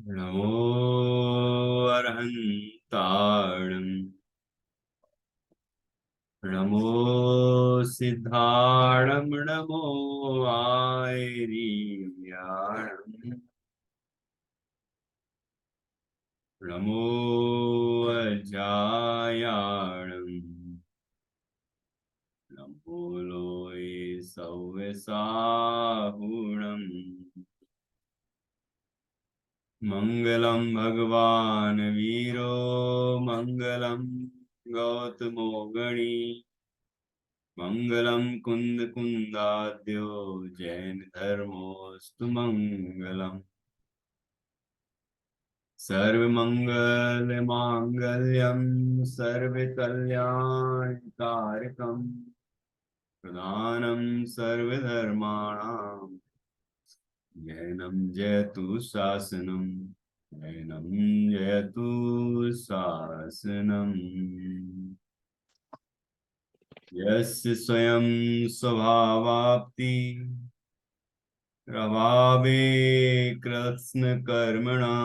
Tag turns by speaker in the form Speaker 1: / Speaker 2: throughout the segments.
Speaker 1: नमो अर्हन्ताणं नमो सिद्धाणं नमो आयरीयाणं नमो अजायाणं नमो लोय सव्यसाहुणम् मङ्गलं भगवान् वीरो मङ्गलं गौतमो गणी मङ्गलं कुन्दकुन्दाद्यो जैनधर्मोऽस्तु मङ्गलम् सर्वमङ्गलमाङ्गल्यं सर्वकल्याणकारकं प्रधानं सर्वधर्माणां जैनं जयतु शासनं जैनं जयतु शासनम् यस्य स्वयं स्वभावाप्ति प्रभावे कृत्स्नकर्मणा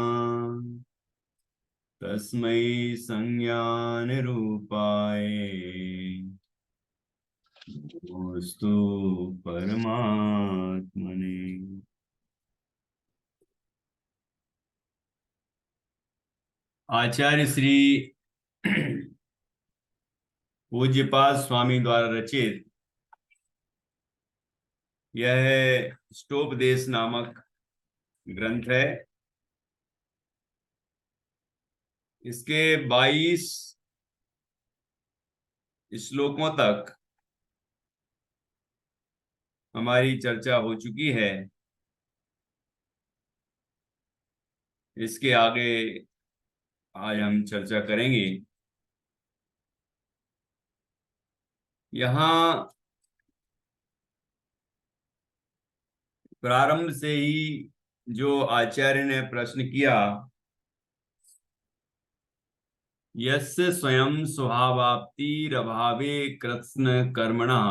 Speaker 1: तस्मै संज्ञानरूपाय नमोस्तु परमात्मने। आचार्य श्री पूज्यपाद स्वामी द्वारा रचित यह स्टोपदेश नामक ग्रंथ है। इसके 22 श्लोकों तक हमारी चर्चा हो चुकी है। इसके आगे आज हम चर्चा करेंगे। यहाँ प्रारंभ से ही जो आचार्य ने प्रश्न किया, यस्य स्वयं स्वभावाप्तिरभावे कृत्स्न कर्मणा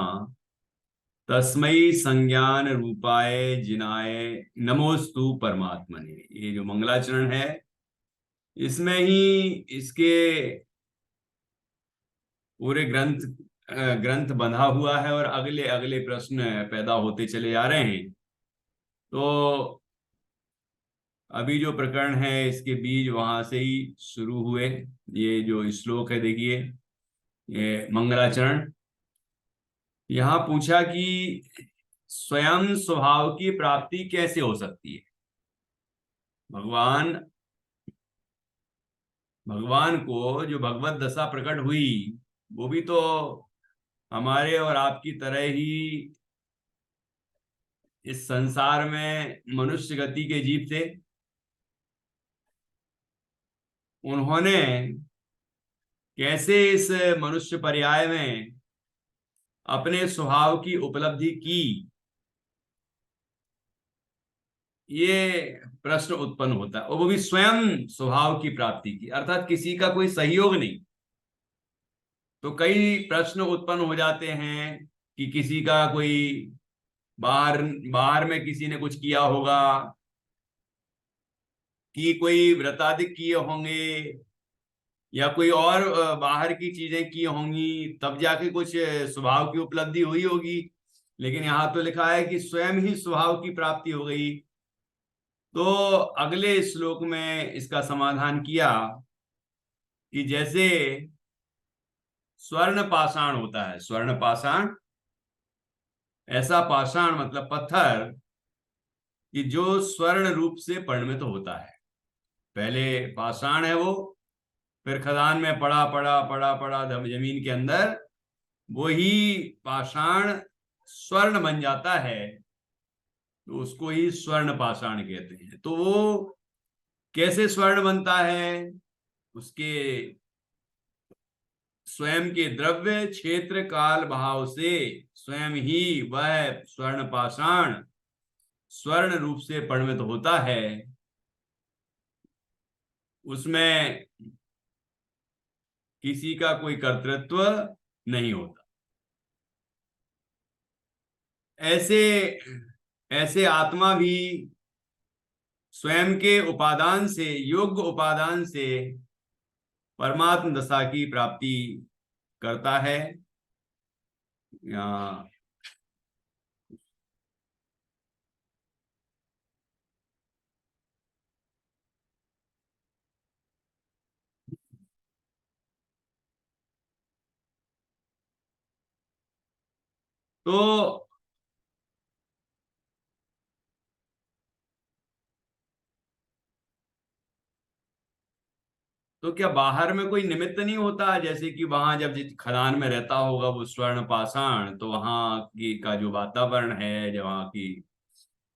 Speaker 1: तस्मै संज्ञान रूपाय जिनाय नमोस्तु परमात्मने। ये जो मंगलाचरण है इसमें ही इसके पूरे ग्रंथ बंधा हुआ है और अगले अगले प्रश्न पैदा होते चले जा रहे हैं। तो अभी जो प्रकरण है इसके बीज वहां से ही शुरू हुए। ये जो श्लोक है देखिए, ये मंगलाचरण। यहाँ पूछा कि स्वयं स्वभाव की प्राप्ति कैसे हो सकती है। भगवान को जो भगवत दशा प्रकट हुई वो भी तो हमारे और आपकी तरह ही इस संसार में मनुष्य गति के जीव थे। उन्होंने कैसे इस मनुष्य पर्याय में अपने स्वभाव की उपलब्धि की, ये प्रश्न उत्पन्न होता है। और वो भी स्वयं स्वभाव की प्राप्ति की, अर्थात किसी का कोई सहयोग नहीं। तो कई प्रश्न उत्पन्न हो जाते हैं कि किसी का कोई बाहर बाहर में किसी ने कुछ किया होगा, कि कोई व्रताधिक किए होंगे या कोई और बाहर की चीजें की होंगी, तब जाके कुछ स्वभाव की उपलब्धि हुई होगी। लेकिन यहाँ तो लिखा है कि स्वयं ही स्वभाव की प्राप्ति हो गई। तो अगले श्लोक में इसका समाधान किया कि जैसे स्वर्ण पाषाण होता है, स्वर्ण पाषाण, ऐसा पाषाण मतलब पत्थर कि जो स्वर्ण रूप से परिणमित होता है। पहले पाषाण है वो, फिर खदान में पड़ा पड़ा पड़ा पड़ा जमीन के अंदर वही पाषाण स्वर्ण बन जाता है, तो उसको ही स्वर्ण पाषाण कहते हैं। तो वो कैसे स्वर्ण बनता है, उसके स्वयं के द्रव्य क्षेत्र काल भाव से स्वयं ही वह स्वर्ण पाषाण स्वर्ण रूप से परिणमित होता है। उसमें किसी का कोई कर्तृत्व नहीं होता। ऐसे ऐसे आत्मा भी स्वयं के उपादान से, योग्य उपादान से परमात्म दशा की प्राप्ति करता है। या तो तो क्या बाहर में कोई निमित्त नहीं होता? जैसे कि वहां जब जिस खदान में रहता होगा वो स्वर्ण पाषाण, तो वहां की का जो वातावरण है, जो वहां की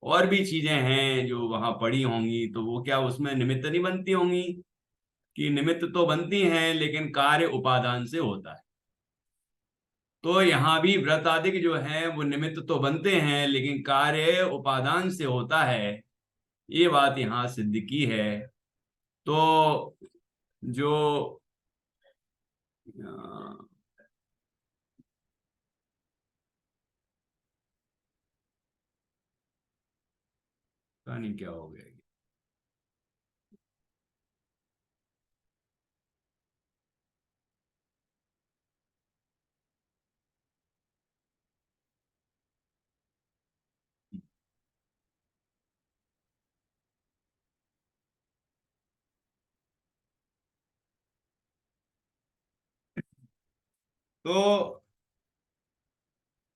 Speaker 1: और भी चीजें हैं जो वहां पड़ी होंगी, तो वो क्या उसमें निमित्त नहीं बनती होंगी? कि निमित्त तो बनती हैं लेकिन कार्य उपादान से होता है। तो यहाँ भी व्रत आदि जो है वो निमित्त तो बनते हैं लेकिन कार्य उपादान से होता है, ये बात यहाँ सिद्ध की है। तो जो पता नहीं क्या हो गया। तो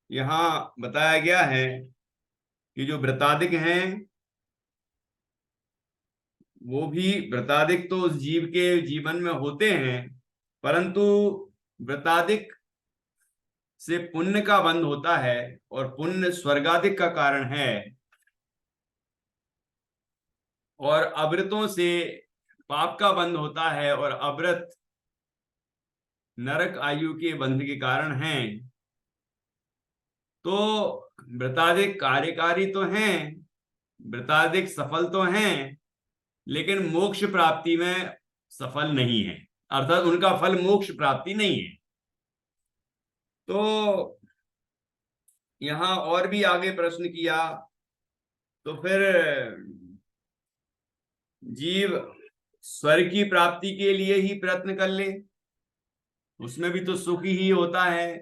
Speaker 1: यहाँ बताया गया है कि जो व्रताधिक हैं वो भी, व्रताधिक तो उस जीव के जीवन में होते हैं, परंतु व्रताधिक से पुण्य का बंध होता है और पुण्य स्वर्गाधिक का कारण है, और अव्रतों से पाप का बंध होता है, और अव्रत नरक आयु के बंध के कारण हैं। तो व्रताधिक कार्यकारी तो हैं, व्रताधिक सफल तो हैं, लेकिन मोक्ष प्राप्ति में सफल नहीं है, अर्थात उनका फल मोक्ष प्राप्ति नहीं है। तो यहां और भी आगे प्रश्न किया, तो फिर जीव स्वर्ग की प्राप्ति के लिए ही प्रयत्न कर ले, उसमें भी तो सुख ही होता है।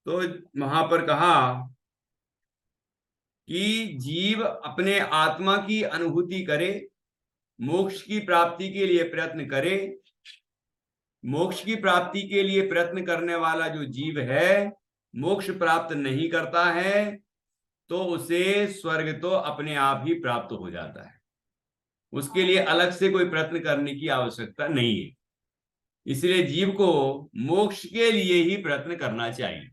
Speaker 1: तो वहां पर कहा कि जीव अपने आत्मा की अनुभूति करे, मोक्ष की प्राप्ति के लिए प्रयत्न करे। मोक्ष की प्राप्ति के लिए प्रयत्न करने वाला जो जीव है मोक्ष प्राप्त नहीं करता है, तो उसे स्वर्ग तो अपने आप ही प्राप्त हो जाता है, उसके लिए अलग से कोई प्रयत्न करने की आवश्यकता नहीं है। इसलिए जीव को मोक्ष के लिए ही प्रयत्न करना चाहिए।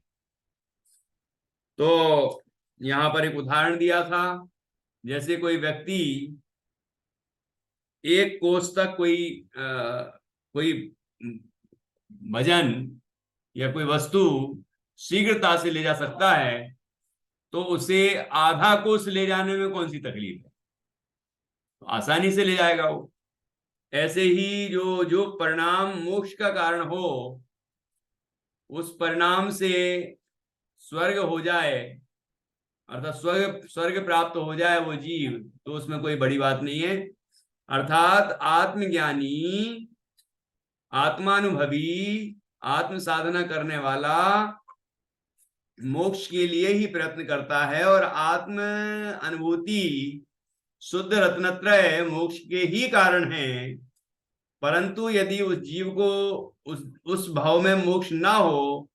Speaker 1: तो यहां पर एक उदाहरण दिया था, जैसे कोई व्यक्ति एक कोस तक कोई वजन या कोई वस्तु शीघ्रता से ले जा सकता है, तो उसे आधा कोस ले जाने में कौन सी तकलीफ है? तो आसानी से ले जाएगा वो। ऐसे ही जो जो परिणाम मोक्ष का कारण हो, उस परिणाम से स्वर्ग हो जाए, अर्थात स्वर्ग स्वर्ग प्राप्त हो जाए वो जीव, तो उसमें कोई बड़ी बात नहीं है। अर्थात आत्मज्ञानी, आत्मानुभवी, आत्म साधना करने वाला मोक्ष के लिए ही प्रयत्न करता है, और आत्म अनुभूति शुद्ध रत्नत्रय मोक्ष के ही कारण है। परंतु यदि उस जीव को उस भाव में मोक्ष ना हो,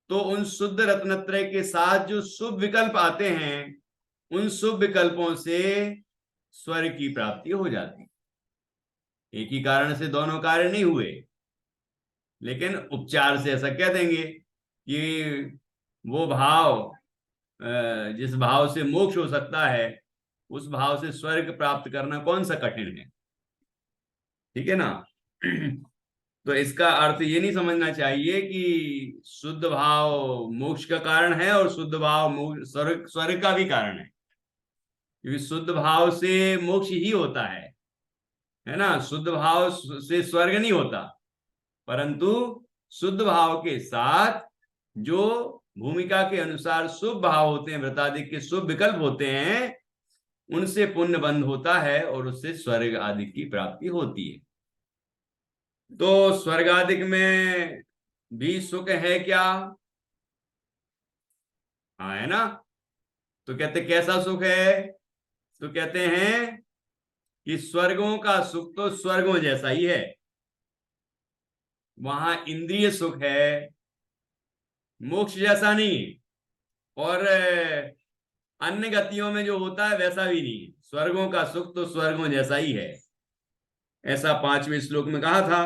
Speaker 1: तो उन शुद्ध रत्नत्रय के साथ जो शुभ विकल्प आते हैं, उन शुभ विकल्पों से स्वर्ग की प्राप्ति हो जाती। एक ही कारण से दोनों कार्य नहीं हुए, लेकिन उपचार से ऐसा कह देंगे कि वो भाव, जिस भाव से मोक्ष हो सकता है, उस भाव से स्वर्ग प्राप्त करना कौन सा कठिन है? ठीक है ना? तो इसका अर्थ ये नहीं समझना चाहिए कि शुद्ध भाव मोक्ष का कारण है और शुद्ध भाव स्वर्ग स्वर्ग का भी कारण है, क्योंकि शुद्ध भाव से मोक्ष ही होता है ना? शुद्ध भाव से स्वर्ग नहीं होता, परंतु शुद्ध भाव के साथ जो भूमिका के अनुसार शुभ भाव होते हैं, व्रतादि के शुभ विकल्प होते हैं, उनसे पुण्य बंध होता है और उससे स्वर्ग आदि की प्राप्ति होती है। तो स्वर्ग आदि में भी सुख है क्या? हाँ, है ना। तो कहते कैसा सुख है? तो कहते हैं कि स्वर्गों का सुख तो स्वर्गों जैसा ही है। वहां इंद्रिय सुख है, मोक्ष जैसा नहीं। और अन्य गतियों में जो होता है वैसा भी नहीं। स्वर्गों का सुख तो स्वर्गों जैसा ही है, ऐसा 5वें श्लोक में कहा था।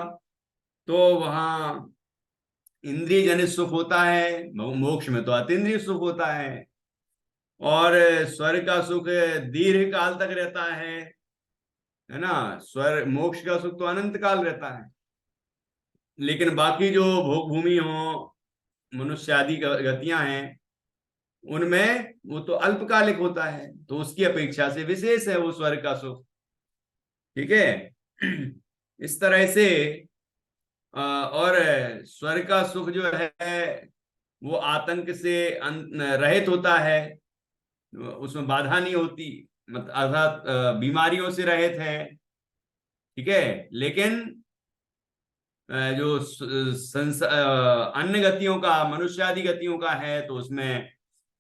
Speaker 1: तो वहां इंद्रिय जनित सुख होता है, मोक्ष में तो अतीन्द्रिय सुख होता है। और स्वर्ग का सुख दीर्घ काल तक रहता है ना। स्वर्ग मोक्ष का सुख तो अनंत काल रहता है। लेकिन बाकी जो भोग भूमि हो, मनुष्य आदि गतियां हैं, उनमें वो तो अल्पकालिक होता है, तो उसकी अपेक्षा से विशेष है वो स्वर्ग का सुख। ठीक है। इस तरह से और स्वर्ग का सुख जो है वो आतंक से रहित होता है, उसमें बाधा नहीं होती, मतलब अर्थात बीमारियों से रहित है। ठीक है। लेकिन जो अन्य गतियों का, मनुष्यादि गतियों का है, तो उसमें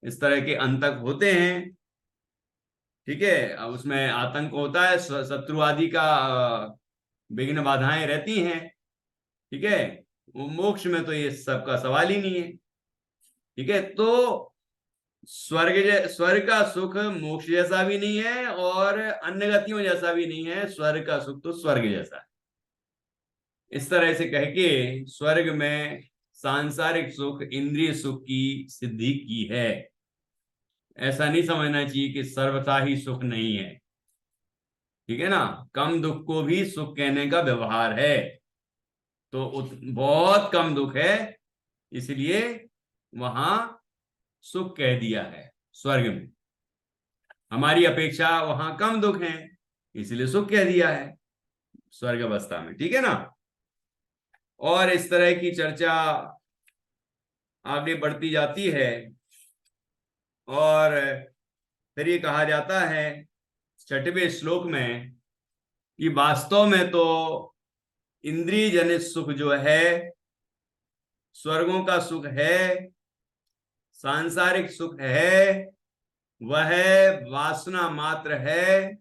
Speaker 1: इस तरह के अंतक होते हैं। ठीक है। अब उसमें आतंक होता है, शत्रु आदि का विघ्न बाधाएं रहती हैं। ठीक है। वो मोक्ष में तो ये सब का सवाल ही नहीं है। ठीक है। तो स्वर्ग का सुख मोक्ष जैसा भी नहीं है और अन्य गतियों जैसा भी नहीं है। स्वर्ग का सुख तो स्वर्ग जैसा है। इस तरह से कह के स्वर्ग में सांसारिक सुख इंद्रिय सुख की सिद्धि की है। ऐसा नहीं समझना चाहिए कि सर्वथा ही सुख नहीं है। ठीक है ना। कम दुख को भी सुख कहने का व्यवहार है। तो बहुत कम दुख है, इसलिए वहां सुख कह दिया है स्वर्ग में। हमारी अपेक्षा वहां कम दुख है, इसलिए सुख कह दिया है स्वर्ग अवस्था में। ठीक है ना। और इस तरह की चर्चा आगे बढ़ती जाती है। और फिर ये कहा जाता है 6वें श्लोक में कि वास्तव में तो इंद्रिय जनित सुख जो है, स्वर्गों का सुख है, सांसारिक सुख है, वह वासना मात्र है,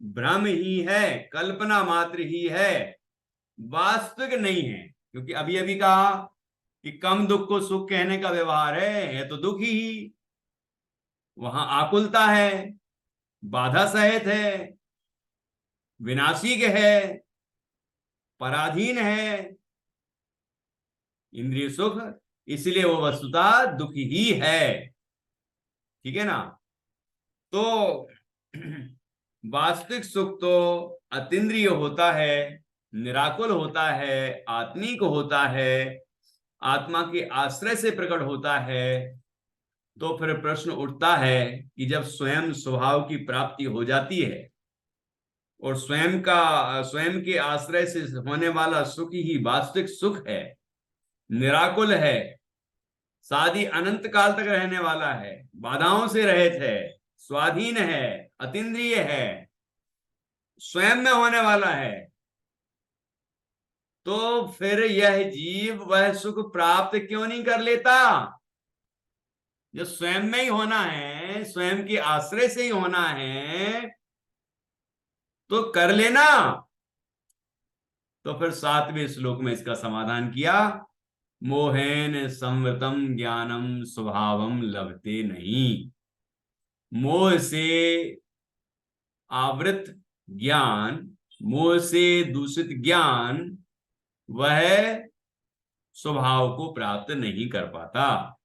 Speaker 1: भ्रम ही है, कल्पना मात्र ही है, वास्तविक नहीं है। क्योंकि अभी अभी कहा कि कम दुख को सुख कहने का व्यवहार है तो दुख ही। वहां आकुलता है, बाधा सहित है, विनाशिक है, पराधीन है इंद्रिय सुख, इसलिए वो वस्तुतः दुख ही है। ठीक है ना। तो वास्तविक सुख तो अतीन्द्रिय होता है, निराकुल होता है, आत्मिक होता है, आत्मा के आश्रय से प्रकट होता है। तो फिर प्रश्न उठता है कि जब स्वयं स्वभाव की प्राप्ति हो जाती है और स्वयं के आश्रय से होने वाला सुख ही वास्तविक सुख है, निराकुल है, शादी अनंत काल तक रहने वाला है, बाधाओं से रहित है, स्वाधीन है, अतीन्द्रिय है, स्वयं में होने वाला है, तो फिर यह जीव वह सुख प्राप्त क्यों नहीं कर लेता? जो स्वयं में ही होना है, स्वयं के आश्रय से ही होना है, तो कर लेना। तो फिर 7वें श्लोक में इसका समाधान किया, मोहेन संवृतम ज्ञानम स्वभावम लभते नहीं। मोह से आवृत ज्ञान, मोह से दूषित ज्ञान, वह स्वभाव को प्राप्त नहीं कर पाता।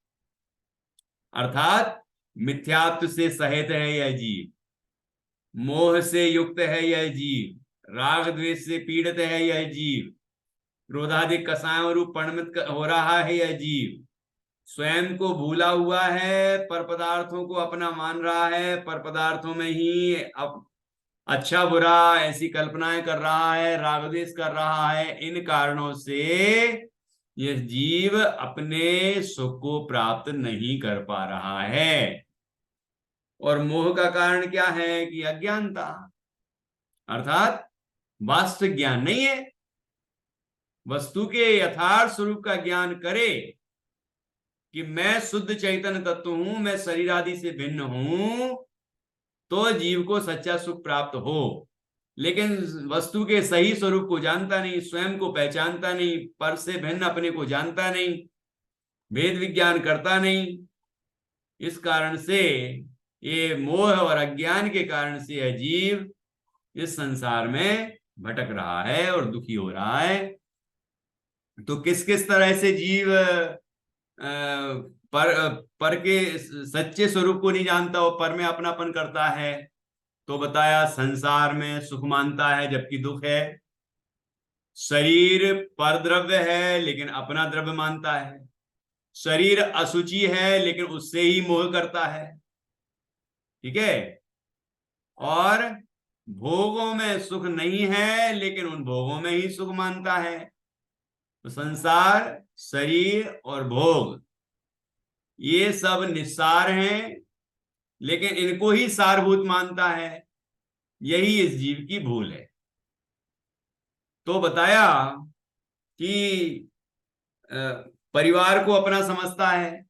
Speaker 1: अर्थात मिथ्यात्व से सहित है यह जीव, मोह से युक्त है यह जीव, राग द्वेष से पीड़ित है यह जीव, क्रोधाधिक कषायों रूप परिणमित हो रहा है यह जीव, स्वयं को भूला हुआ है, पर पदार्थों को अपना मान रहा है, पर पदार्थों में ही अच्छा बुरा ऐसी कल्पनाएं कर रहा है, राग द्वेष कर रहा है। इन कारणों से यह जीव अपने सुख को प्राप्त नहीं कर पा रहा है। और मोह का कारण क्या है कि अज्ञानता, अर्थात वास्तविक ज्ञान नहीं है। वस्तु के यथार्थ स्वरूप का ज्ञान करे कि मैं शुद्ध चैतन्य तत्व हूं, मैं शरीर आदि से भिन्न हूं, तो जीव को सच्चा सुख प्राप्त हो। लेकिन वस्तु के सही स्वरूप को जानता नहीं, स्वयं को पहचानता नहीं, पर से भिन्न अपने को जानता नहीं, भेद विज्ञान करता नहीं, इस कारण से ये मोह और अज्ञान के कारण से यह जीव इस संसार में भटक रहा है और दुखी हो रहा है। तो किस किस तरह से जीव पर के सच्चे स्वरूप को नहीं जानता, वो पर में अपनापन करता है। तो बताया संसार में सुख मानता है जबकि दुख है, शरीर पर द्रव्य है लेकिन अपना द्रव्य मानता है, शरीर अशुचि है लेकिन उससे ही मोह करता है, ठीक है, और भोगों में सुख नहीं है लेकिन उन भोगों में ही सुख मानता है। तो संसार, शरीर और भोग ये सब निस्सार हैं, लेकिन इनको ही सारभूत मानता है। यही इस जीव की भूल है। तो बताया कि परिवार को अपना समझता है,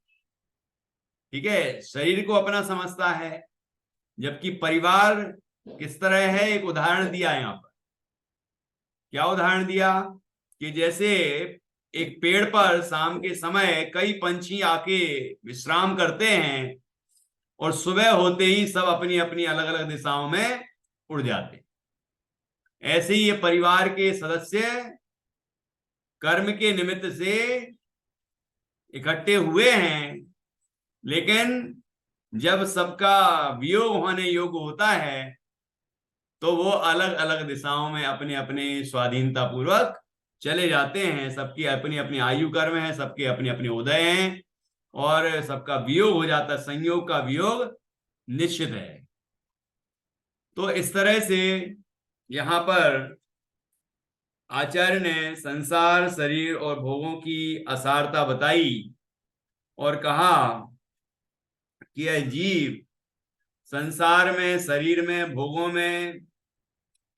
Speaker 1: ठीक है, शरीर को अपना समझता है, जबकि परिवार किस तरह है एक उदाहरण दिया है यहां पर। क्या उदाहरण दिया कि जैसे एक पेड़ पर शाम के समय कई पंछी आके विश्राम करते हैं और सुबह होते ही सब अपनी अपनी अलग अलग दिशाओं में उड़ जाते। ऐसे ही ये परिवार के सदस्य कर्म के निमित्त से इकट्ठे हुए हैं, लेकिन जब सबका वियोग होने योग्य होता है तो वो अलग अलग दिशाओं में अपने अपने स्वाधीनता पूर्वक चले जाते हैं। सबकी अपनी अपनी आयु कर्म है, सबके अपने अपने उदय हैं, और सबका वियोग हो जाता है, संयोग का वियोग निश्चित है। तो इस तरह से यहां पर आचार्य ने संसार, शरीर और भोगों की असारता बताई और कहा कि यह जीव संसार में, शरीर में, भोगों में,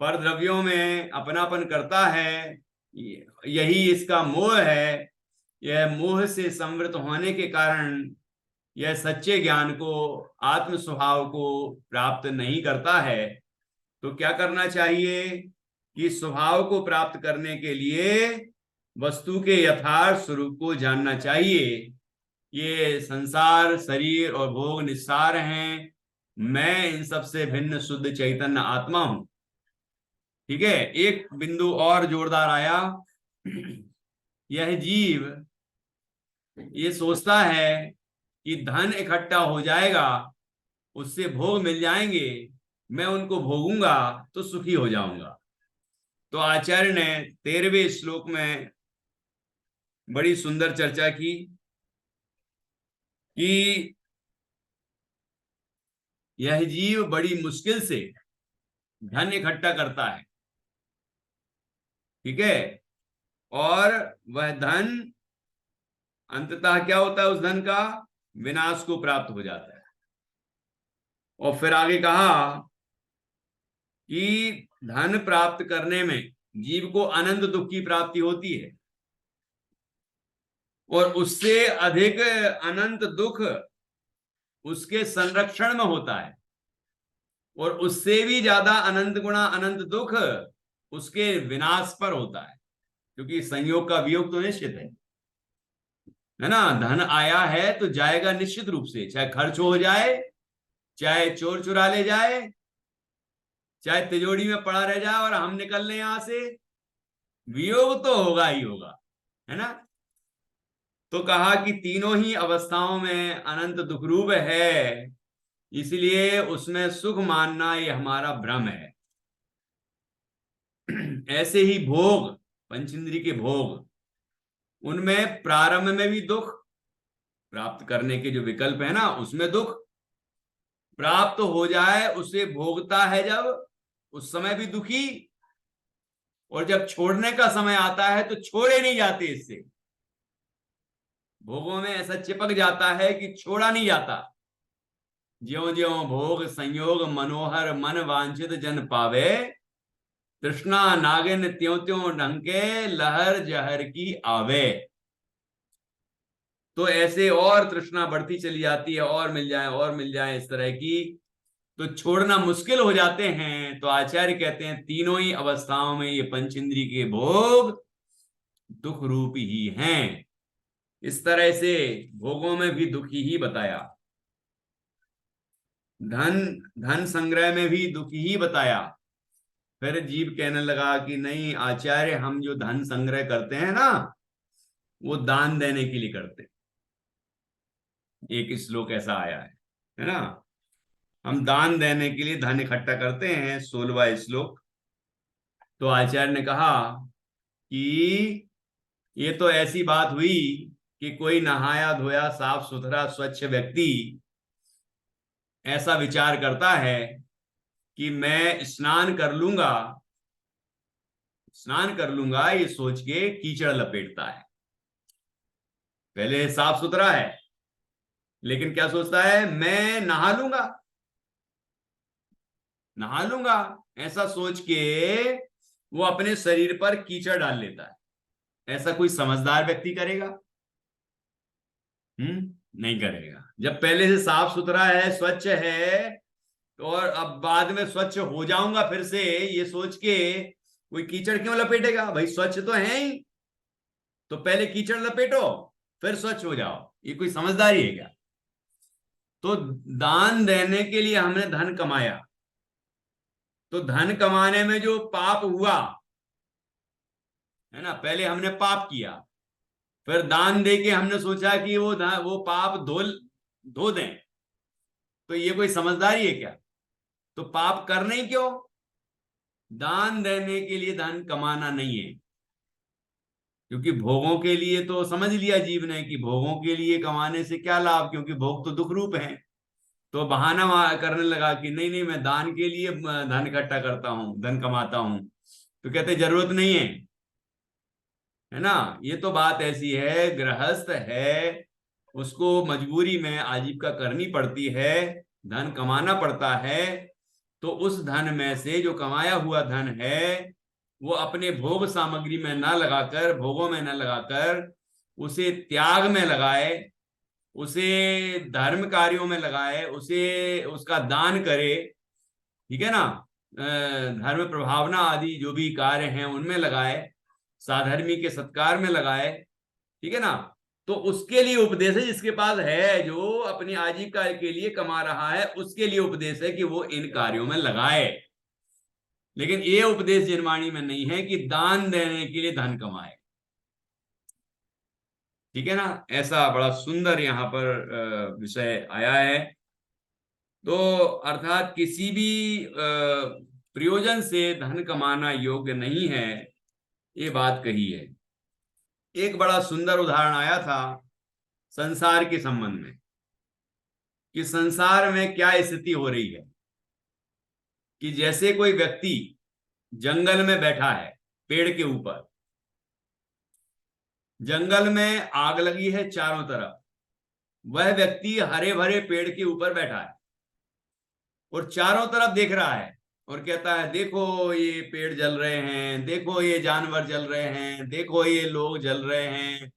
Speaker 1: पर द्रव्यों में अपनापन करता है, यही इसका मोह है। यह मोह से संवृत होने के कारण यह सच्चे ज्ञान को, आत्म स्वभाव को प्राप्त नहीं करता है। तो क्या करना चाहिए कि स्वभाव को प्राप्त करने के लिए वस्तु के यथार्थ स्वरूप को जानना चाहिए। ये संसार, शरीर और भोग निस्सार हैं, मैं इन सब से भिन्न शुद्ध चैतन्य आत्मा हूं, ठीक है। एक बिंदु और जोरदार आया, यह जीव ये सोचता है कि धन इकट्ठा हो जाएगा, उससे भोग मिल जाएंगे, मैं उनको भोगूंगा तो सुखी हो जाऊंगा। तो आचार्य ने 13वें श्लोक में बड़ी सुंदर चर्चा की कि यह जीव बड़ी मुश्किल से धन इकट्ठा करता है, ठीक है, और वह धन अंततः क्या होता है, उस धन का विनाश को प्राप्त हो जाता है। और फिर आगे कहा कि धन प्राप्त करने में जीव को अनंत दुख की प्राप्ति होती है, और उससे अधिक अनंत दुख उसके संरक्षण में होता है, और उससे भी ज्यादा अनंत गुणा अनंत दुख उसके विनाश पर होता है, क्योंकि संयोग का वियोग तो निश्चित है ना। धन आया है तो जाएगा निश्चित रूप से, चाहे खर्च हो जाए, चाहे चोर चुरा ले जाए, चाहे तिजोरी में पड़ा रह जाए और हम निकल लें यहां से, वियोग तो होगा ही होगा, है ना। तो कहा कि तीनों ही अवस्थाओं में अनंत दुख रूप है, इसलिए उसमें सुख मानना ये हमारा भ्रम है। ऐसे ही भोग, पंचेंद्रिय के भोग, उनमें प्रारंभ में भी दुख, प्राप्त करने के जो विकल्प है ना उसमें दुख, प्राप्त हो जाए उसे भोगता है जब, उस समय भी दुखी, और जब छोड़ने का समय आता है तो छोड़े नहीं जाते इससे। भोगों में ऐसा चिपक जाता है कि छोड़ा नहीं जाता। ज्यों ज्यों भोग संयोग मनोहर मन वांछित जन पावे, तृष्णा नागिन त्यों त्यों ढंके लहर जहर की आवे। तो ऐसे और तृष्णा बढ़ती चली जाती है, और मिल जाए और मिल जाए इस तरह की, तो छोड़ना मुश्किल हो जाते हैं। तो आचार्य कहते हैं तीनों ही अवस्थाओं में ये पंच इंद्रिय के भोग दुख रूप ही हैं। इस तरह से भोगों में भी दुखी ही बताया, धन धन संग्रह में भी दुखी ही बताया। फिर जीव कहने लगा कि नहीं आचार्य, हम जो धन संग्रह करते हैं ना, वो दान देने के लिए करते हैं। एक श्लोक ऐसा आया है ना, हम दान देने के लिए धन इकट्ठा करते हैं, 16वां श्लोक। तो आचार्य ने कहा कि ये तो ऐसी बात हुई कि कोई नहाया धोया साफ सुथरा स्वच्छ व्यक्ति ऐसा विचार करता है कि मैं स्नान कर लूंगा, ये सोच के कीचड़ लपेटता है। पहले साफ सुथरा है, लेकिन क्या सोचता है, मैं नहा लूंगा, ऐसा सोच के वो अपने शरीर पर कीचड़ डाल लेता है। ऐसा कोई समझदार व्यक्ति करेगा? नहीं करेगा। जब पहले से साफ सुथरा है, स्वच्छ है, तो और अब बाद में स्वच्छ हो जाऊंगा फिर से, ये सोच के कोई कीचड़ क्यों लपेटेगा? भाई स्वच्छ तो है ही, तो पहले कीचड़ लपेटो फिर स्वच्छ हो जाओ। ये कोई समझदारी है क्या? तो दान देने के लिए हमने धन कमाया, तो धन कमाने में जो पाप हुआ है ना, पहले हमने पाप किया, फिर दान दे के हमने सोचा कि वो पाप धो धो दें। तो ये कोई समझदारी है क्या? तो पाप करना ही क्यों? दान देने के लिए धन कमाना नहीं है, क्योंकि भोगों के लिए तो समझ लिया जीव ने कि भोगों के लिए कमाने से क्या लाभ, क्योंकि भोग तो दुख रूप हैं। तो बहाना करने लगा कि नहीं नहीं, मैं दान के लिए धन इकट्ठा करता हूं, धन कमाता हूं। तो कहते जरूरत नहीं है ना। ये तो बात ऐसी है, गृहस्थ है, उसको मजबूरी में आजीविका करनी पड़ती है, धन कमाना पड़ता है। तो उस धन में से जो कमाया हुआ धन है, वो अपने भोग सामग्री में ना लगाकर, भोगों में ना लगाकर, उसे त्याग में लगाए, उसे धर्म कार्यों में लगाए, उसे उसका दान करे। ठीक है ना, धर्म प्रभावना आदि जो भी कार्य हैं उनमें लगाए, साधर्मी के सत्कार में लगाए। ठीक है ना। तो उसके लिए उपदेश है, जिसके पास है, जो अपनी आजीविका के लिए कमा रहा है, उसके लिए उपदेश है कि वो इन कार्यों में लगाए। लेकिन ये उपदेश जिनवाणी में नहीं है कि दान देने के लिए धन कमाए। ठीक है ना। ऐसा बड़ा सुंदर यहाँ पर विषय आया है। तो अर्थात किसी भी प्रयोजन से धन कमाना योग्य नहीं है, ये बात कही है। एक बड़ा सुंदर उदाहरण आया था संसार के संबंध में, कि संसार में क्या स्थिति हो रही है। कि जैसे कोई व्यक्ति जंगल में बैठा है, पेड़ के ऊपर, जंगल में आग लगी है चारों तरफ, वह व्यक्ति हरे भरे पेड़ के ऊपर बैठा है और चारों तरफ देख रहा है और कहता है देखो ये पेड़ जल रहे हैं, देखो ये जानवर जल रहे हैं, देखो ये लोग जल रहे हैं,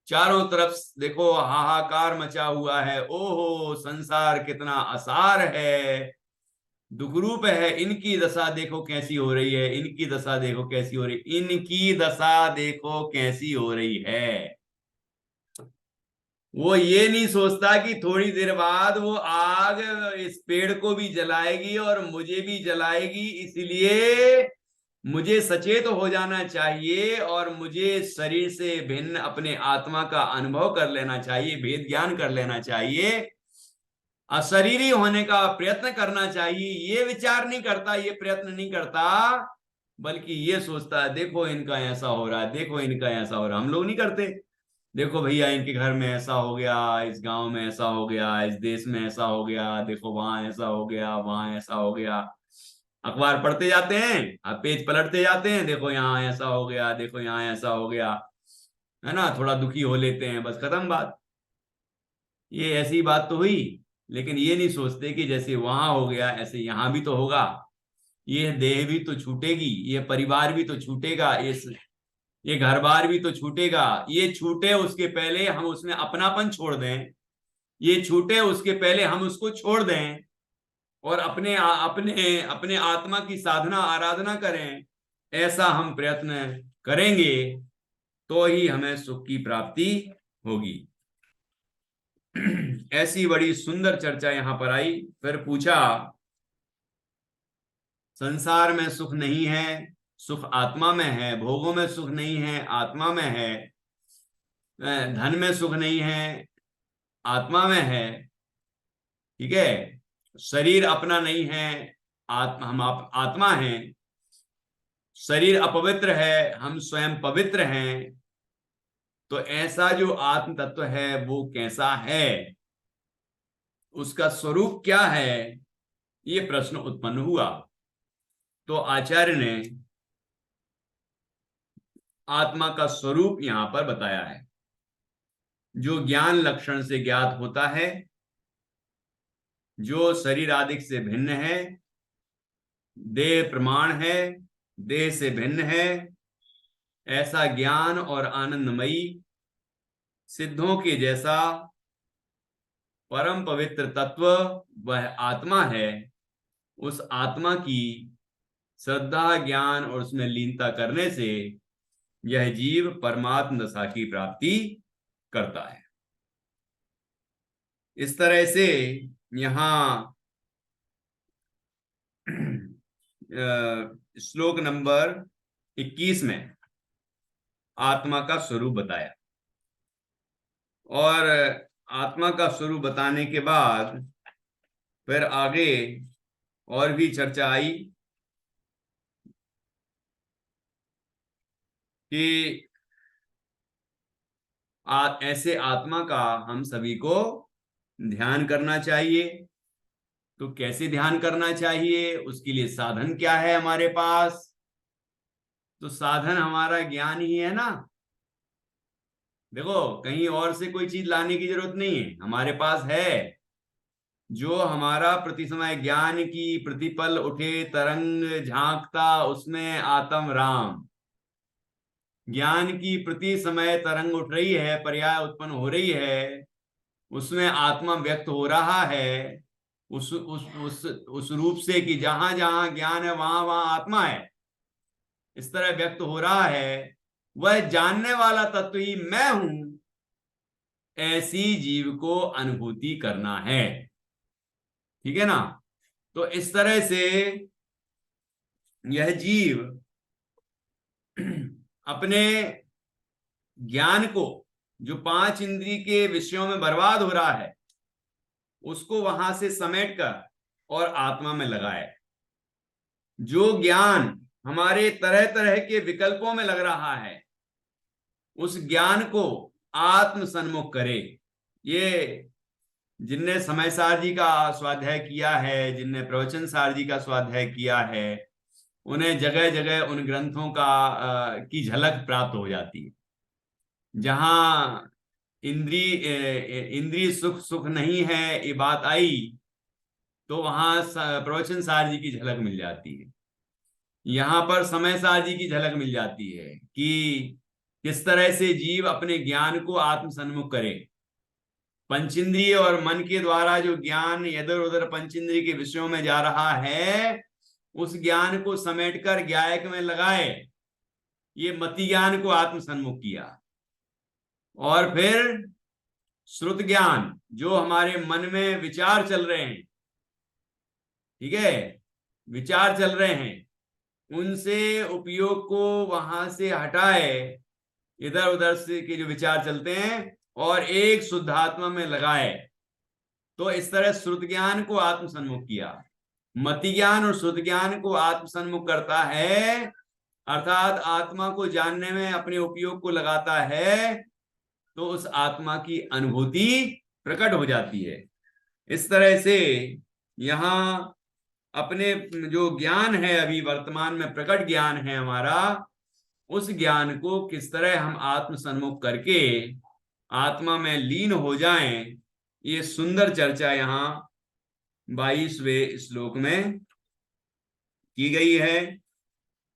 Speaker 1: चारों तरफ देखो हाहाकार मचा हुआ है, ओहो संसार कितना असार है, दुखरूप है, इनकी दशा देखो कैसी हो रही है, इनकी दशा देखो कैसी हो रही, इनकी दशा देखो कैसी हो रही है। वो ये नहीं सोचता कि थोड़ी देर बाद वो आग इस पेड़ को भी जलाएगी और मुझे भी जलाएगी, इसलिए मुझे सचेत हो जाना चाहिए और मुझे शरीर से भिन्न अपने आत्मा का अनुभव कर लेना चाहिए, भेद ज्ञान कर लेना चाहिए, अशरीरी होने का प्रयत्न करना चाहिए। ये विचार नहीं करता, ये प्रयत्न नहीं करता, बल्कि ये सोचता है देखो इनका ऐसा हो रहा है, देखो इनका ऐसा हो रहा है। हम लोग नहीं करते, देखो भैया इनके घर में ऐसा हो गया, इस गांव में ऐसा हो गया, इस देश में ऐसा हो गया, देखो वहां ऐसा हो गया, वहां ऐसा हो गया। अखबार पढ़ते जाते हैं, अब पेज पलटते जाते हैं, देखो यहाँ ऐसा हो गया, देखो यहाँ ऐसा हो गया, है ना, थोड़ा दुखी हो लेते हैं, बस खत्म बात। ये ऐसी बात तो हुई। लेकिन ये नहीं सोचते कि जैसे वहां हो गया ऐसे यहां भी तो होगा, ये देह भी तो छूटेगी, ये परिवार भी तो छूटेगा, ये घर बार भी तो छूटेगा। ये छूटे उसके पहले हम उसमें अपनापन छोड़ दें, ये छूटे उसके पहले हम उसको छोड़ दें और अपने अपने अपने आत्मा की साधना आराधना करें, ऐसा हम प्रयत्न करेंगे तो ही हमें सुख की प्राप्ति होगी। ऐसी बड़ी सुंदर चर्चा यहां पर आई। फिर पूछा, संसार में सुख नहीं है, सुख आत्मा में है। भोगों में सुख नहीं है, आत्मा में है। धन में सुख नहीं है, आत्मा में है। ठीक है, शरीर अपना नहीं है, आत्मा हैं। शरीर अपवित्र है, हम स्वयं पवित्र हैं। तो ऐसा जो आत्म तत्व है वो कैसा है, उसका स्वरूप क्या है, ये प्रश्न उत्पन्न हुआ। तो आचार्य ने आत्मा का स्वरूप यहां पर बताया है, जो ज्ञान लक्षण से ज्ञात होता है, जो शरीर आदि से भिन्न है, देह प्रमाण है, देह से भिन्न है, ऐसा ज्ञान और आनंदमयी सिद्धों के जैसा परम पवित्र तत्व वह आत्मा है। उस आत्मा की श्रद्धा, ज्ञान और उसमें लीनता करने से यह जीव परमात्म दशा की प्राप्ति करता है। इस तरह से यहां श्लोक नंबर 21 में आत्मा का स्वरूप बताया, और आत्मा का स्वरूप बताने के बाद फिर आगे और भी चर्चा आई कि ऐसे आत्मा का हम सभी को ध्यान करना चाहिए। तो कैसे ध्यान करना चाहिए, उसके लिए साधन क्या है हमारे पास? तो साधन हमारा ज्ञान ही है ना। देखो, कहीं और से कोई चीज लाने की जरूरत नहीं है, हमारे पास है। जो हमारा प्रति समय ज्ञान की प्रतिपल उठे तरंग झांकता, उसमें आत्म राम। ज्ञान की प्रति समय तरंग उठ रही है, पर्याय उत्पन्न हो रही है, उसमें आत्मा व्यक्त हो रहा है। उस रूप से कि जहां जहां ज्ञान है वहां वहां आत्मा है, इस तरह व्यक्त हो रहा है। वह जानने वाला तत्व ही मैं हूं, ऐसी जीव को अनुभूति करना है। ठीक है ना। तो इस तरह से यह जीव अपने ज्ञान को, जो 5 इंद्रिय के विषयों में बर्बाद हो रहा है, उसको वहां से समेट कर और आत्मा में लगाए। जो ज्ञान हमारे तरह तरह के विकल्पों में लग रहा है, उस ज्ञान को आत्म सन्मुख करे। ये जिनने समय सार जी का स्वाध्याय किया है, जिनने प्रवचन सार जी का स्वाध्याय किया है, उन्हें जगह जगह उन ग्रंथों का की झलक प्राप्त हो जाती है। जहां इंद्रिय सुख सुख नहीं है ये बात आई, तो वहां प्रवचन सार जी की झलक मिल जाती है। यहां पर समय सार जी की झलक मिल जाती है कि किस तरह से जीव अपने ज्ञान को आत्म सन्मुख करे। पंचेंद्रिय और मन के द्वारा जो ज्ञान इधर उधर पंचेंद्रिय के विषयों में जा रहा है, उस ज्ञान को समेटकर ज्ञायक में लगाए, ये मति ज्ञान को आत्म सन्मुख किया। और फिर श्रुत ज्ञान, जो हमारे मन में विचार चल रहे हैं, ठीक है, विचार चल रहे हैं, उनसे उपयोग को वहां से हटाए, इधर उधर से के जो विचार चलते हैं, और एक शुद्धात्मा में लगाए। तो इस तरह श्रुत ज्ञान को आत्म सन्मुख किया। मति ज्ञान और श्रुत ज्ञान को आत्म सन्मुख करता है, अर्थात आत्मा को जानने में अपने उपयोग को लगाता है, तो उस आत्मा की अनुभूति प्रकट हो जाती है। इस तरह से यहां अपने जो ज्ञान है, अभी वर्तमान में प्रकट ज्ञान है हमारा, उस ज्ञान को किस तरह हम आत्म सन्मुख करके आत्मा में लीन हो जाएं, ये सुंदर चर्चा यहाँ 22वें श्लोक में की गई है।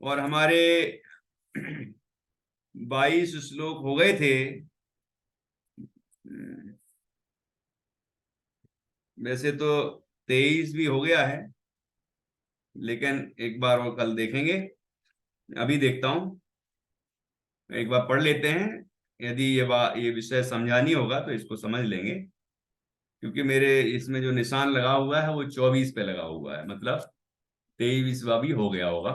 Speaker 1: और हमारे 22 श्लोक हो गए थे। वैसे तो 23 भी हो गया है, लेकिन एक बार और कल देखेंगे। अभी देखता हूं, एक बार पढ़ लेते हैं। यदि ये विषय समझा नहीं होगा तो इसको समझ लेंगे, क्योंकि मेरे इसमें जो निशान लगा हुआ है वो 24 पे लगा हुआ है, मतलब 23वां भी हो गया होगा।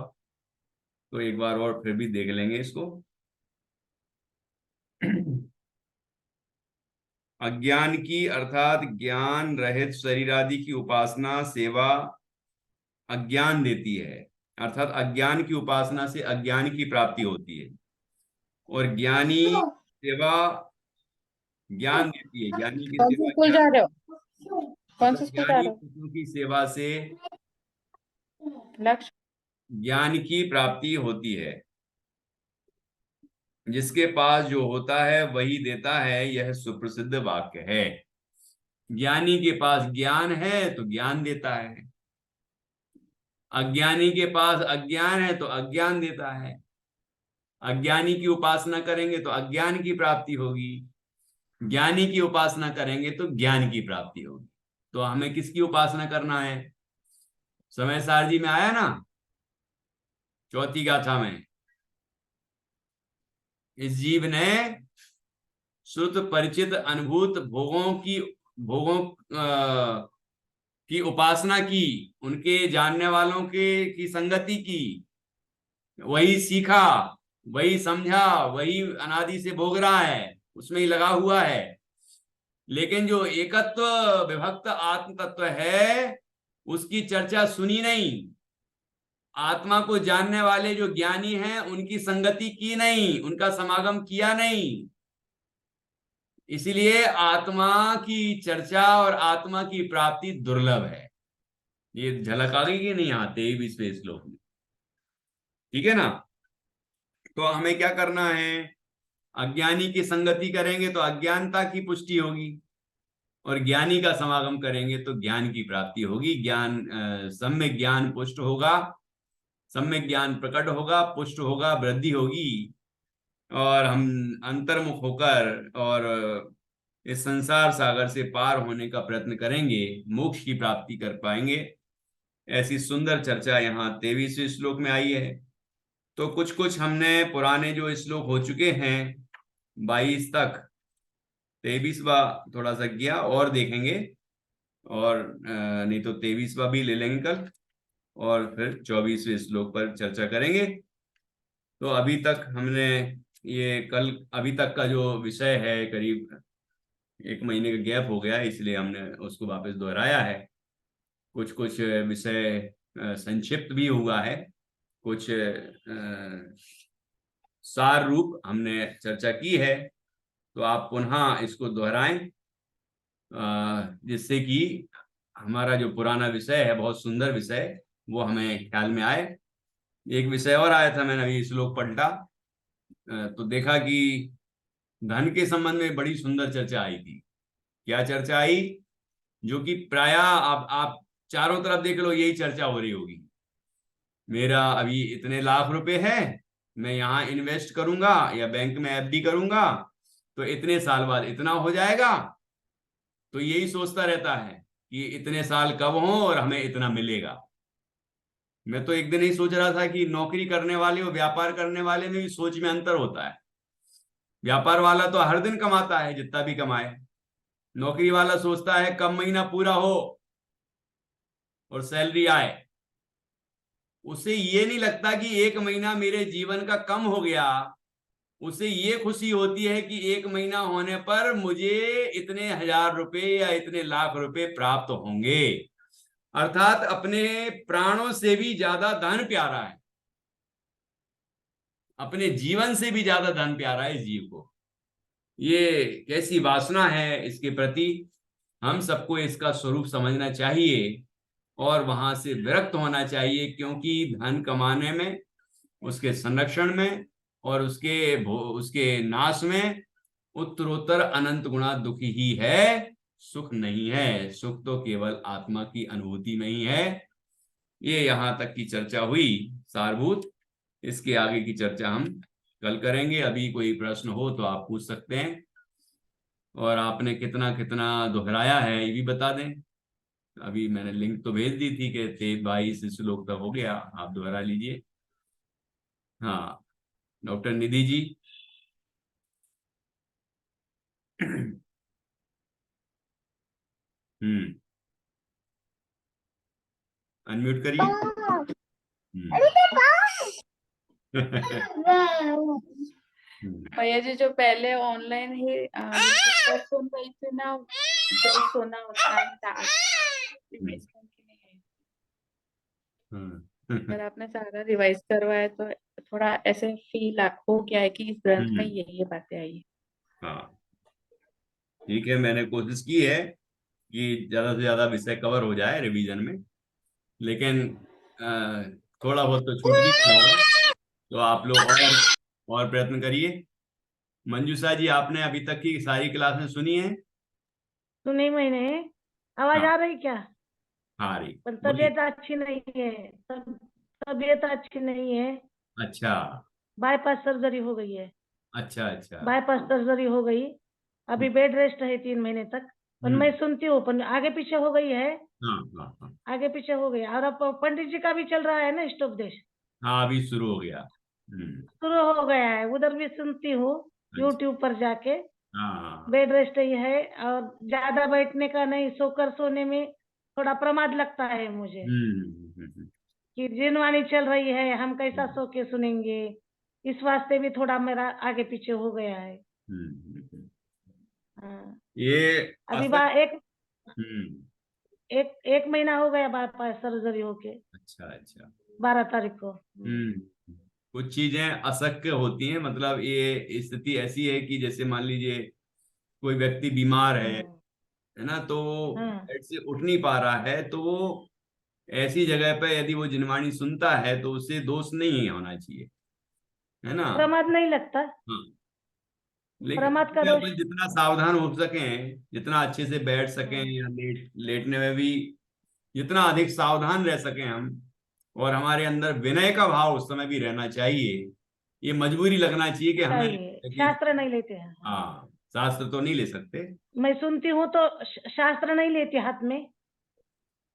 Speaker 1: तो एक बार और फिर भी देख लेंगे इसको। अज्ञान की अर्थात ज्ञान रहित शरीर आदि की उपासना सेवा अज्ञान देती है, अर्थात अज्ञान की उपासना से अज्ञान की प्राप्ति होती है। और ज्ञानी सेवा ज्ञान देती है, ज्ञानी की
Speaker 2: कौन से
Speaker 1: सेवा
Speaker 2: स्कूल
Speaker 1: क्या,
Speaker 2: जा रहे हो? कौन
Speaker 1: मतलब
Speaker 2: से स्कूल जा
Speaker 1: ज्ञानी
Speaker 2: रहे हो?
Speaker 1: पुरुषों की सेवा से
Speaker 2: लक्ष्य।
Speaker 1: ज्ञान की प्राप्ति होती है। जिसके पास जो होता है वही देता है, यह सुप्रसिद्ध वाक्य है। ज्ञानी के पास ज्ञान है तो ज्ञान देता है, अज्ञानी के पास अज्ञान है तो अज्ञान देता है। अज्ञानी की उपासना करेंगे तो अज्ञान की प्राप्ति होगी, ज्ञानी की उपासना करेंगे तो ज्ञान की प्राप्ति होगी। तो हमें किसकी उपासना करना है? समय सारजी में आया ना, चौथी गाथा में, इस जीव ने श्रुत परिचित अनुभूत भोगों की उपासना की, उनके जानने वालों के की संगति की, वही सीखा, वही समझा, वही अनादि से भोग रहा है, उसमें ही लगा हुआ है। लेकिन जो एकत्व विभक्त आत्म तत्व है उसकी चर्चा सुनी नहीं, आत्मा को जानने वाले जो ज्ञानी हैं उनकी संगति की नहीं, उनका समागम किया नहीं। इसलिए आत्मा की चर्चा और आत्मा की प्राप्ति दुर्लभ है। ये झलक आ गई कि नहीं यहाँ 23वें श्लोक में? ठीक है ना? तो हमें क्या करना है? अज्ञानी की संगति करेंगे तो अज्ञानता की पुष्टि होगी, और ज्ञानी का समागम करेंगे तो ज्ञान की प्राप्ति होगी। सम्यक ज्ञान पुष्ट होगा, सम्यक ज्ञान प्रकट होगा, पुष्ट होगा, वृद्धि होगी, और हम अंतर्मुख होकर और इस संसार सागर से पार होने का प्रयत्न करेंगे, मोक्ष की प्राप्ति कर पाएंगे। ऐसी सुंदर चर्चा यहाँ 23वें श्लोक में आई है। तो कुछ कुछ हमने पुराने जो श्लोक हो चुके हैं 22 तक, 23वां थोड़ा सा गया और देखेंगे, और नहीं तो 23वां भी ले लेंगे कल, और फिर 24वें श्लोक पर चर्चा करेंगे। तो अभी तक हमने ये कल अभी तक का जो विषय है, करीब 1 महीने का गैप हो गया, इसलिए हमने उसको वापस दोहराया है। कुछ कुछ विषय संक्षिप्त भी हुआ है, कुछ सार रूप हमने चर्चा की है। तो आप पुनः इसको दोहराएं, जिससे कि हमारा जो पुराना विषय है, बहुत सुंदर विषय, वो हमें ख्याल में आए। एक विषय और आया था, मैंने अभी श्लोक पलटा तो देखा कि धन के संबंध में बड़ी सुंदर चर्चा आई थी। क्या चर्चा आई? जो कि प्राय आप चारों तरफ देख लो, यही चर्चा हो रही होगी। मेरा अभी इतने लाख रुपए है, मैं यहाँ इन्वेस्ट करूंगा या बैंक में एफडी करूंगा तो इतने साल बाद इतना हो जाएगा। तो यही सोचता रहता है कि इतने साल कब हों और हमें इतना मिलेगा। मैं तो एक दिन ही सोच रहा था कि नौकरी करने वाले और व्यापार करने वाले में भी सोच में अंतर होता है। व्यापार वाला तो हर दिन कमाता है जितना भी कमाए, नौकरी वाला सोचता है कब महीना पूरा हो और सैलरी आए। उसे ये नहीं लगता कि 1 महीना मेरे जीवन का कम हो गया, उसे ये खुशी होती है कि 1 महीना होने पर मुझे इतने हजार रुपए या इतने लाख रुपए प्राप्त होंगे। अर्थात अपने प्राणों से भी ज्यादा धन प्यारा है, अपने जीवन से भी ज्यादा धन प्यारा है इस जीव को। ये कैसी वासना है इसके प्रति, हम सबको इसका स्वरूप समझना चाहिए और वहां से विरक्त होना चाहिए, क्योंकि धन कमाने में, उसके संरक्षण में और उसके नाश में उत्तरोत्तर अनंत गुणा दुखी ही है। सुख नहीं है, सुख तो केवल आत्मा की अनुभूति में ही है। ये यहाँ तक की चर्चा हुई सारभूत। इसके आगे की चर्चा हम कल करेंगे। अभी कोई प्रश्न हो तो आप पूछ सकते हैं, और आपने कितना कितना दोहराया है ये भी बता दें। अभी मैंने लिंक तो भेज दी थी कि 22 श्लोक तक हो गया, आप दोहरा लीजिए। हाँ, डॉक्टर निधि जी। हम्म, अनम्यूट करिए।
Speaker 2: भैया जी जो पहले ऑनलाइन ही पर सुन रही थी ना, जो सुना उतना ही था, रिवाइज करके नहीं आई। अगर आपने सारा रिवाइज करवाया तो थोड़ा ऐसे फील हो गया है कि इस ग्रंथ में ये बातें आई है।
Speaker 1: हाँ, ठीक है, मैंने कोशिश की है कि ज्यादा से ज्यादा विषय कवर हो जाए रिवीजन में, लेकिन अ, थोड़ा बहुत तो छूट भी गया होगा, तो आप लोग और प्रयत्न करिए। मंजूषा जी, आपने अभी तक की सारी क्लासें सुनी है?
Speaker 3: सुनी मैंने। आवाज
Speaker 1: हाँ,
Speaker 3: आ रही क्या?
Speaker 1: हाँ रही,
Speaker 3: पर
Speaker 1: बोलिए।
Speaker 3: तबीयत अच्छी नहीं है। तबीयत अच्छी नहीं है।
Speaker 1: अच्छा,
Speaker 3: बाईपास सर्जरी हो गई है।
Speaker 1: अच्छा, अच्छा।
Speaker 3: बाईपास सर्जरी हो गई। अभी बेड रेस्ट है 3 महीने तक। पर मैं
Speaker 1: हम्म,
Speaker 3: सुनती हूँ, पर आगे पीछे हो गई है।
Speaker 1: हाँ, हाँ, हाँ,
Speaker 3: आगे पीछे हो गई। और अब पंडित जी का भी चल रहा है ना स्टोपदेश।
Speaker 1: हाँ, अभी शुरू हो गया।
Speaker 3: शुरू हो गया है, उधर भी सुनती हूँ।
Speaker 1: अच्छा,
Speaker 3: यूट्यूब पर जाके।
Speaker 1: हाँ, हाँ,
Speaker 3: बेड रेस्ट ही है। और ज्यादा बैठने का नहीं, सोकर सोने में थोड़ा प्रमाद लगता है मुझे। कि जिनवानी चल रही है, हम कैसा
Speaker 1: हम्म,
Speaker 3: सो के सुनेंगे। इस वास्ते भी थोड़ा मेरा आगे पीछे हो गया है।
Speaker 1: हम्म।
Speaker 3: हाँ।
Speaker 1: ये
Speaker 3: अभी
Speaker 1: असल।
Speaker 3: एक
Speaker 1: हम्म,
Speaker 3: एक एक महीना हो गया बाईपास सर्जरी होके।
Speaker 1: अच्छा, अच्छा।
Speaker 3: 12 तारीख को।
Speaker 1: हम्म, कुछ चीजें अशक्य होती हैं, मतलब ये स्थिति ऐसी है कि जैसे मान लीजिए कोई व्यक्ति बीमार
Speaker 3: हम्म,
Speaker 1: है ना, तो वो
Speaker 3: हाँ।
Speaker 1: बेड से उठ नहीं पा रहा है, तो वो ऐसी जगह पे यदि वो जिनवाणी सुनता है तो उसे दोष नहीं होना चाहिए, है ना।
Speaker 3: प्रमाद नहीं लगता।
Speaker 1: हाँ, लेकिन
Speaker 3: प्रमाद का
Speaker 1: उसमें
Speaker 3: दोष।
Speaker 1: अपन जितना सावधान हो सकें, जितना अच्छे से बैठ सकें,
Speaker 3: हाँ,
Speaker 1: या लेटने में भी जितना अधिक सावधान रह सकें हम, और हमारे अंदर विनय का भाव उस समय भी रहना चाहिए। ये मजबूरी लगना चाहिए कि हमें
Speaker 3: चाहिए।
Speaker 1: कि
Speaker 3: शास्त्र नहीं लेते हैं।
Speaker 1: हाँ, शास्त्र तो नहीं ले सकते।
Speaker 3: मैं सुनती हूँ तो शास्त्र नहीं लेती हाथ में।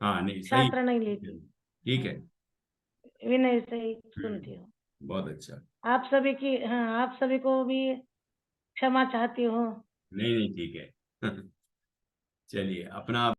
Speaker 1: हाँ, नहीं, सही।
Speaker 3: शास्त्र नहीं लेती।
Speaker 1: ठीक है।
Speaker 3: हाँ, विनय से ही
Speaker 1: हम्म,
Speaker 3: सुनती हूँ।
Speaker 1: बहुत अच्छा।
Speaker 3: आप सभी की, हाँ, आप सभी को भी क्षमा चाहती हूँ।
Speaker 1: नहीं, नहीं, ठीक है। चलिए, अपना